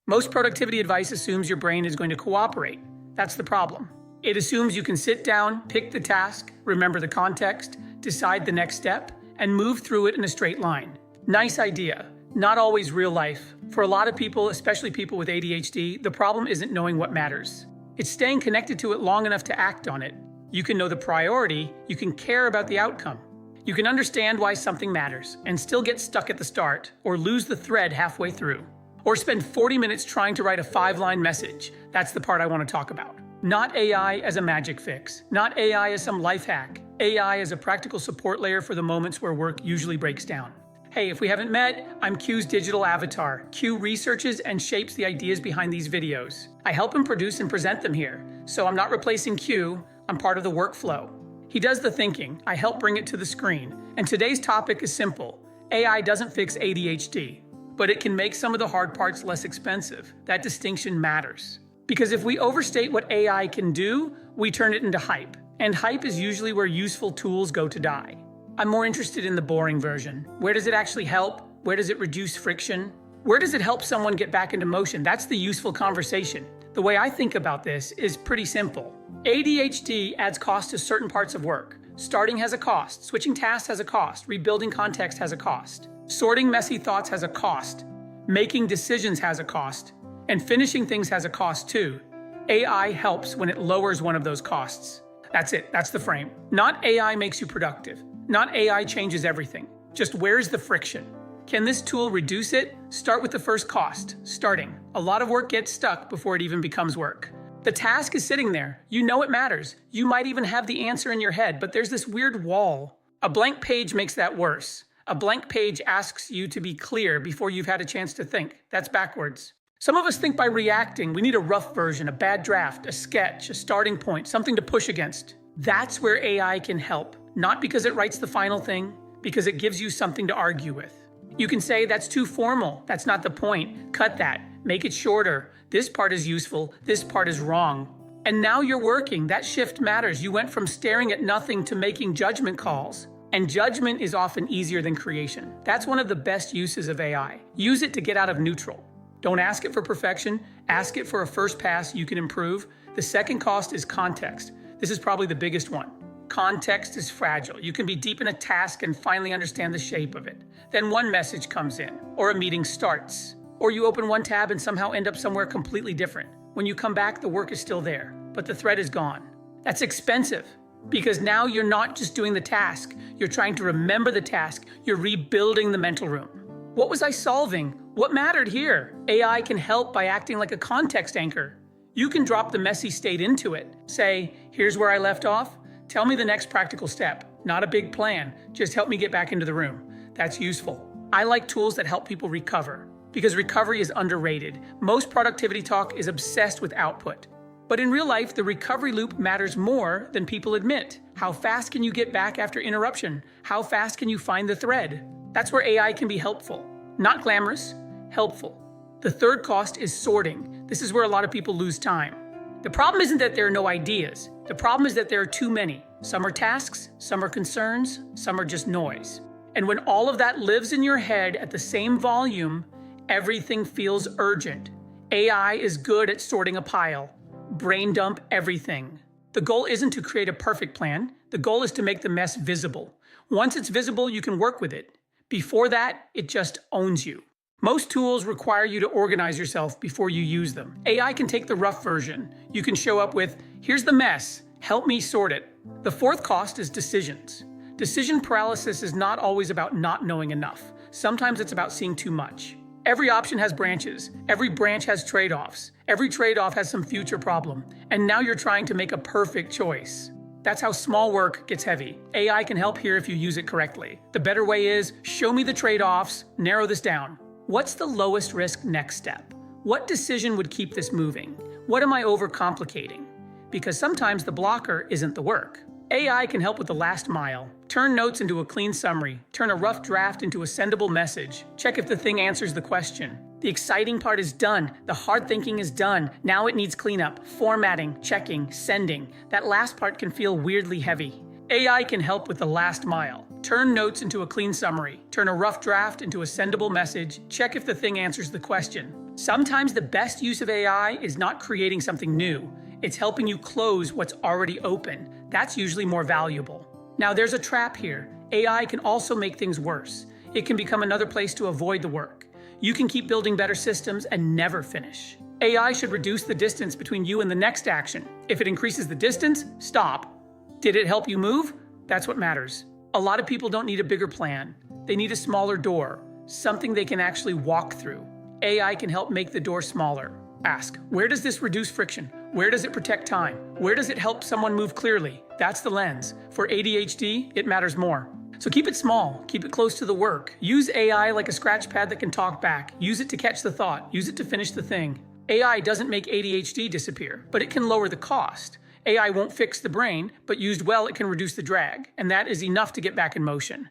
Most productivity advice assumes your brain is going to cooperate. That's the problem. It assumes you can sit down, pick the task, remember the context, decide the next step, and move through it in a straight line. Nice idea. Not always real life. For a lot of people, especially people with ADHD, the problem isn't knowing what matters. It's staying connected to it long enough to act on it. You can know the priority, you can care about the outcome. You can understand why something matters and still get stuck at the start or lose the thread halfway through. Or spend 40 minutes trying to write a 5-line message. That's the part I want to talk about. Not AI as a magic fix. Not AI as some life hack. AI as a practical support layer for the moments where work usually breaks down. Hey, if we haven't met, I'm Q's digital avatar. Q researches and shapes the ideas behind these videos. I help him produce and present them here. So I'm not replacing Q, I'm part of the workflow. He does the thinking, I help bring it to the screen. And today's topic is simple. AI doesn't fix ADHD, but it can make some of the hard parts less expensive. That distinction matters. Because if we overstate what AI can do, we turn it into hype. And hype is usually where useful tools go to die. I'm more interested in the boring version. Where does it actually help? Where does it reduce friction? Where does it help someone get back into motion? That's the useful conversation. The way I think about this is pretty simple. ADHD adds cost to certain parts of work. Starting has a cost, switching tasks has a cost, rebuilding context has a cost, sorting messy thoughts has a cost, making decisions has a cost, and finishing things has a cost too. AI helps when it lowers one of those costs. That's it, that's the frame. Not AI makes you productive. Not AI changes everything. Just where's the friction? Can this tool reduce it? Start with the first cost, starting. A lot of work gets stuck before it even becomes work. The task is sitting there. You know it matters. You might even have the answer in your head, but there's this weird wall. A blank page makes that worse. A blank page asks you to be clear before you've had a chance to think. That's backwards. Some of us think by reacting. We need a rough version, a bad draft, a sketch, a starting point, something to push against. That's where AI can help. Not because it writes the final thing, because it gives you something to argue with. You can say, that's too formal. That's not the point. Cut that. Make it shorter. This part is useful. This part is wrong. And now you're working. That shift matters. You went from staring at nothing to making judgment calls. And judgment is often easier than creation. That's one of the best uses of AI. Use it to get out of neutral. Don't ask it for perfection. Ask it for a first pass you can improve. The second cost is context. This is probably the biggest one. Context is fragile. You can be deep in a task and finally understand the shape of it. Then one message comes in, or a meeting starts, or you open one tab and somehow end up somewhere completely different. When you come back, the work is still there, but the thread is gone. That's expensive, because now you're not just doing the task. You're trying to remember the task. You're rebuilding the mental room. What was I solving? What mattered here? AI can help by acting like a context anchor. You can drop the messy state into it. Say, here's where I left off. Tell me the next practical step. Not a big plan. Just help me get back into the room. That's useful. I like tools that help people recover, because recovery is underrated. Most productivity talk is obsessed with output. But in real life, the recovery loop matters more than people admit. How fast can you get back after interruption? How fast can you find the thread? That's where AI can be helpful. Not glamorous, helpful. The third cost is sorting. This is where a lot of people lose time. The problem isn't that there are no ideas. The problem is that there are too many. Some are tasks, some are concerns, some are just noise. And when all of that lives in your head at the same volume, everything feels urgent. AI is good at sorting a pile. Brain dump everything. The goal isn't to create a perfect plan. The goal is to make the mess visible. Once it's visible, you can work with it. Before that, it just owns you. Most tools require you to organize yourself before you use them. AI can take the rough version. You can show up with, here's the mess, help me sort it. The fourth cost is decisions. Decision paralysis is not always about not knowing enough. Sometimes it's about seeing too much. Every option has branches. Every branch has trade-offs. Every trade-off has some future problem. And now you're trying to make a perfect choice. That's how small work gets heavy. AI can help here if you use it correctly. The better way is, show me the trade-offs, narrow this down. What's the lowest risk next step? What decision would keep this moving? What am I overcomplicating? Because sometimes the blocker isn't the work. AI can help with the last mile. Turn notes into a clean summary. Turn a rough draft into a sendable message. Check if the thing answers the question. The exciting part is done. The hard thinking is done. Now it needs cleanup, formatting, checking, sending. That last part can feel weirdly heavy. AI can help with the last mile. Turn notes into a clean summary. Turn a rough draft into a sendable message. Check if the thing answers the question. Sometimes the best use of AI is not creating something new. It's helping you close what's already open. That's usually more valuable. Now there's a trap here. AI can also make things worse. It can become another place to avoid the work. You can keep building better systems and never finish. AI should reduce the distance between you and the next action. If it increases the distance, stop. Did it help you move? That's what matters. A lot of people don't need a bigger plan. They need a smaller door, something they can actually walk through. AI can help make the door smaller. Ask, where does this reduce friction? Where does it protect time? Where does it help someone move clearly? That's the lens. For ADHD, it matters more. So keep it small, keep it close to the work. Use AI like a scratch pad that can talk back. Use it to catch the thought. Use it to finish the thing. AI doesn't make ADHD disappear, but it can lower the cost. AI won't fix the brain, but used well, it can reduce the drag. And that is enough to get back in motion.